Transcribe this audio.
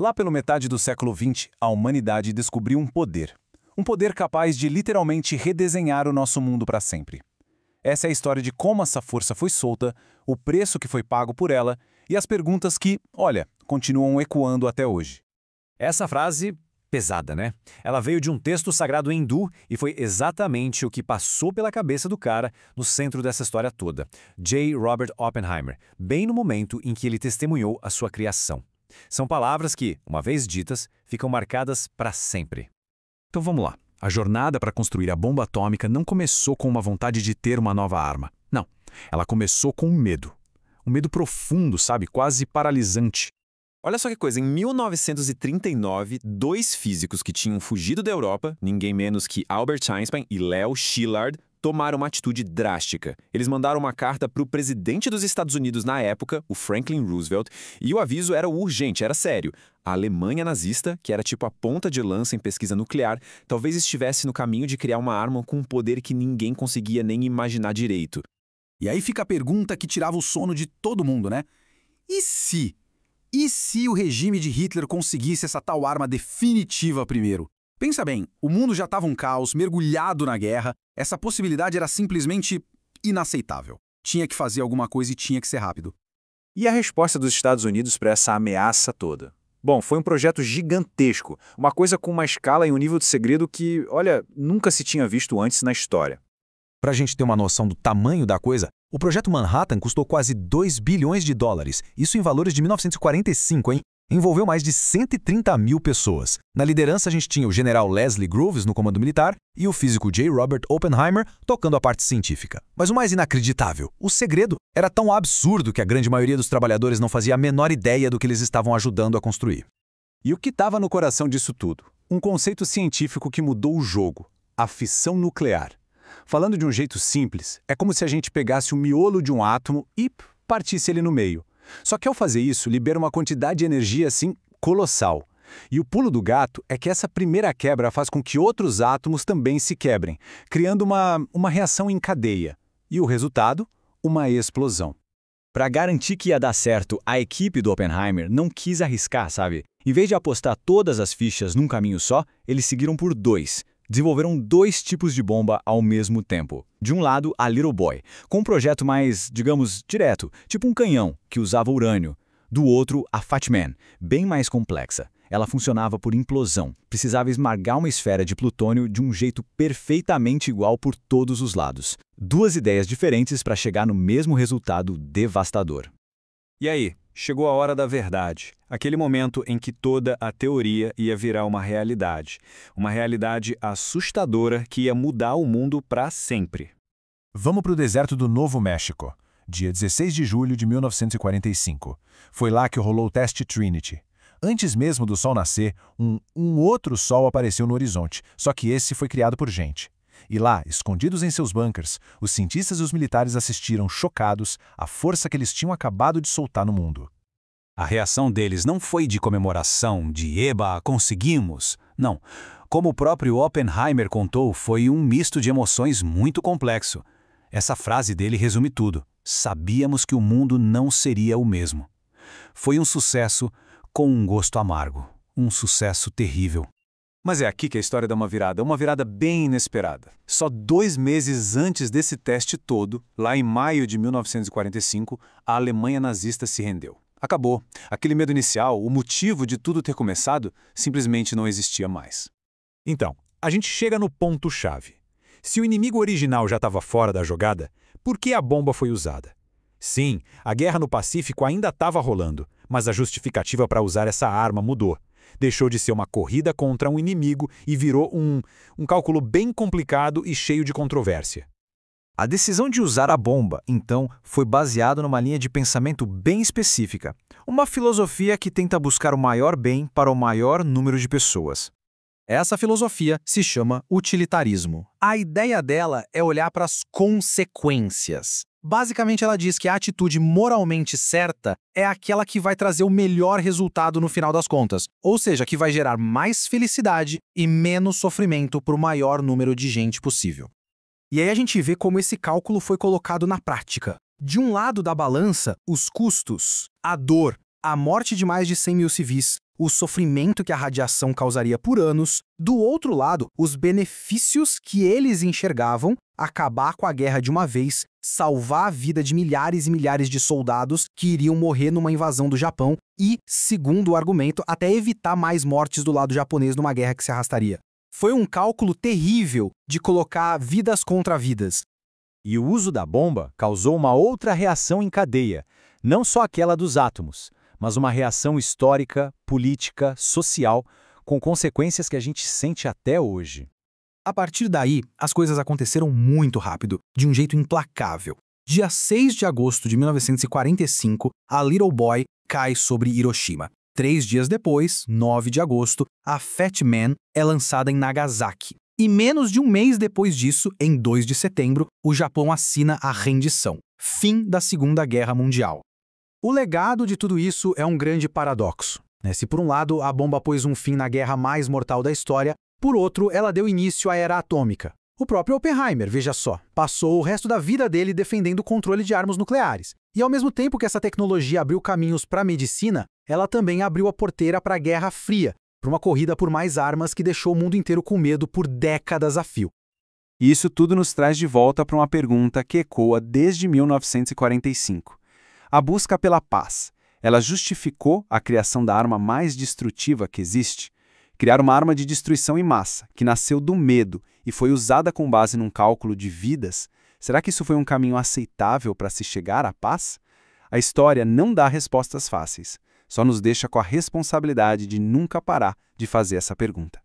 Lá pela metade do século XX, a humanidade descobriu um poder. Um poder capaz de literalmente redesenhar o nosso mundo para sempre. Essa é a história de como essa força foi solta, o preço que foi pago por ela e as perguntas que, olha, continuam ecoando até hoje. Essa frase, pesada, né? Ela veio de um texto sagrado hindu e foi exatamente o que passou pela cabeça do cara no centro dessa história toda, J. Robert Oppenheimer, bem no momento em que ele testemunhou a sua criação. São palavras que, uma vez ditas, ficam marcadas para sempre. Então vamos lá. A jornada para construir a bomba atômica não começou com uma vontade de ter uma nova arma. Não. Ela começou com um medo. Um medo profundo, sabe? Quase paralisante. Olha só que coisa, em 1939, dois físicos que tinham fugido da Europa, ninguém menos que Albert Einstein e Leo Szilard, tomaram uma atitude drástica. Eles mandaram uma carta para o presidente dos Estados Unidos na época, o Franklin Roosevelt, e o aviso era urgente, era sério. A Alemanha nazista, que era tipo a ponta de lança em pesquisa nuclear, talvez estivesse no caminho de criar uma arma com um poder que ninguém conseguia nem imaginar direito. E aí fica a pergunta que tirava o sono de todo mundo, né? E se? E se o regime de Hitler conseguisse essa tal arma definitiva primeiro? Pensa bem, o mundo já estava um caos, mergulhado na guerra, essa possibilidade era simplesmente inaceitável. Tinha que fazer alguma coisa e tinha que ser rápido. E a resposta dos Estados Unidos para essa ameaça toda? Bom, foi um projeto gigantesco, uma coisa com uma escala e um nível de segredo que, olha, nunca se tinha visto antes na história. Para a gente ter uma noção do tamanho da coisa, o projeto Manhattan custou quase 2 bilhões de dólares, isso em valores de 1945, hein? Envolveu mais de 130 mil pessoas. Na liderança a gente tinha o general Leslie Groves no comando militar e o físico J. Robert Oppenheimer tocando a parte científica. Mas o mais inacreditável, o segredo era tão absurdo que a grande maioria dos trabalhadores não fazia a menor ideia do que eles estavam ajudando a construir. E o que estava no coração disso tudo? Um conceito científico que mudou o jogo, a fissão nuclear. Falando de um jeito simples, é como se a gente pegasse o miolo de um átomo e partisse ele no meio. Só que ao fazer isso, libera uma quantidade de energia assim colossal. E o pulo do gato é que essa primeira quebra faz com que outros átomos também se quebrem, criando uma reação em cadeia. E o resultado? Uma explosão. Para garantir que ia dar certo, a equipe do Oppenheimer não quis arriscar, sabe? Em vez de apostar todas as fichas num caminho só, eles seguiram por dois. Desenvolveram dois tipos de bomba ao mesmo tempo. De um lado, a Little Boy, com um projeto mais, digamos, direto, tipo um canhão, que usava urânio. Do outro, a Fat Man, bem mais complexa. Ela funcionava por implosão, precisava esmagar uma esfera de plutônio de um jeito perfeitamente igual por todos os lados. Duas ideias diferentes para chegar no mesmo resultado devastador. E aí, chegou a hora da verdade. Aquele momento em que toda a teoria ia virar uma realidade. Uma realidade assustadora que ia mudar o mundo para sempre. Vamos para o deserto do Novo México, dia 16 de julho de 1945. Foi lá que rolou o teste Trinity. Antes mesmo do Sol nascer, um outro Sol apareceu no horizonte, só que esse foi criado por gente. E lá, escondidos em seus bunkers, os cientistas e os militares assistiram chocados à força que eles tinham acabado de soltar no mundo. A reação deles não foi de comemoração, de "eba, conseguimos". Não. Como o próprio Oppenheimer contou, foi um misto de emoções muito complexo. Essa frase dele resume tudo. Sabíamos que o mundo não seria o mesmo. Foi um sucesso com um gosto amargo. Um sucesso terrível. Mas é aqui que a história dá uma virada bem inesperada. Só 2 meses antes desse teste todo, lá em maio de 1945, a Alemanha nazista se rendeu. Acabou. Aquele medo inicial, o motivo de tudo ter começado, simplesmente não existia mais. Então, a gente chega no ponto-chave. Se o inimigo original já estava fora da jogada, por que a bomba foi usada? Sim, a guerra no Pacífico ainda estava rolando, mas a justificativa para usar essa arma mudou. Deixou de ser uma corrida contra um inimigo e virou um cálculo bem complicado e cheio de controvérsia. A decisão de usar a bomba, então, foi baseada numa linha de pensamento bem específica. Uma filosofia que tenta buscar o maior bem para o maior número de pessoas. Essa filosofia se chama utilitarismo. A ideia dela é olhar para as consequências. Basicamente, ela diz que a atitude moralmente certa é aquela que vai trazer o melhor resultado no final das contas, ou seja, que vai gerar mais felicidade e menos sofrimento para o maior número de gente possível. E aí a gente vê como esse cálculo foi colocado na prática. De um lado da balança, os custos, a dor, a morte de mais de 100 mil civis, o sofrimento que a radiação causaria por anos. Do outro lado, os benefícios que eles enxergavam: acabar com a guerra de uma vez, salvar a vida de milhares e milhares de soldados que iriam morrer numa invasão do Japão e, segundo o argumento, até evitar mais mortes do lado japonês numa guerra que se arrastaria. Foi um cálculo terrível de colocar vidas contra vidas. E o uso da bomba causou uma outra reação em cadeia, não só aquela dos átomos, mas uma reação histórica, política, social, com consequências que a gente sente até hoje. A partir daí, as coisas aconteceram muito rápido, de um jeito implacável. Dia 6 de agosto de 1945, a Little Boy cai sobre Hiroshima. 3 dias depois, 9 de agosto, a Fat Man é lançada em Nagasaki. E menos de um mês depois disso, em 2 de setembro, o Japão assina a rendição. Fim da Segunda Guerra Mundial. O legado de tudo isso é um grande paradoxo. Se por um lado a bomba pôs um fim na guerra mais mortal da história, por outro ela deu início à era atômica. O próprio Oppenheimer, veja só, passou o resto da vida dele defendendo o controle de armas nucleares. E ao mesmo tempo que essa tecnologia abriu caminhos para a medicina, ela também abriu a porteira para a Guerra Fria, para uma corrida por mais armas que deixou o mundo inteiro com medo por décadas a fio. E isso tudo nos traz de volta para uma pergunta que ecoa desde 1945. A busca pela paz, ela justificou a criação da arma mais destrutiva que existe? Criar uma arma de destruição em massa, que nasceu do medo e foi usada com base num cálculo de vidas, será que isso foi um caminho aceitável para se chegar à paz? A história não dá respostas fáceis, só nos deixa com a responsabilidade de nunca parar de fazer essa pergunta.